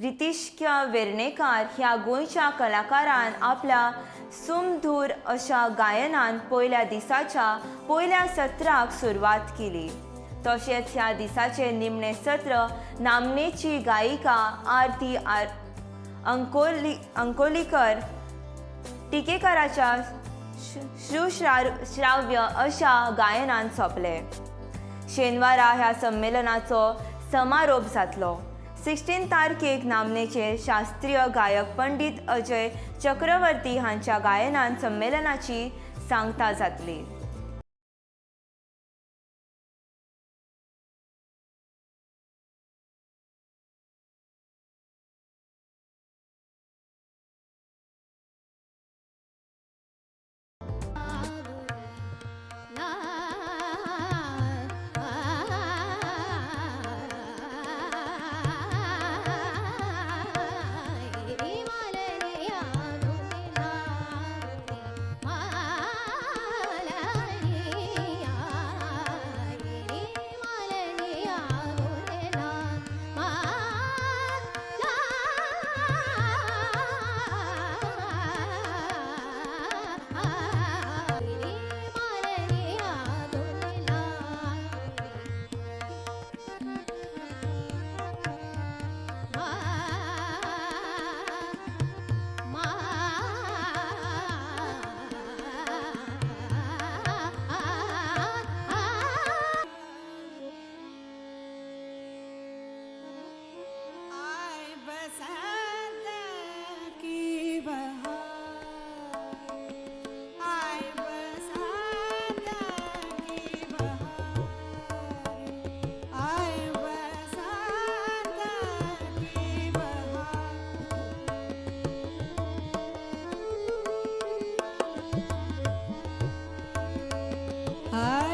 रितिश्क्या वेर्णेकार ह्या गोंयच्या कलाकारान आपल्या सुमधूर अशा गायनान पयल्या दिसाच्या पयल्या सत्राक सुरवात केली। तशेंच ह्या दिसाचे निमणे सत्र नामनेची गायिका आरती अंकोलीकर टिकेकराच्या श्रुश्राव्य अशा गायनान सोंपले। शेनवारा ह्या संमेलनाचो समारोप जातलो। 16 तारखेक नामनेचे शास्त्रीय गायक पंडित अजय चक्रवर्ती हांच्या गायनान संमेलनाची सांगता जातली। I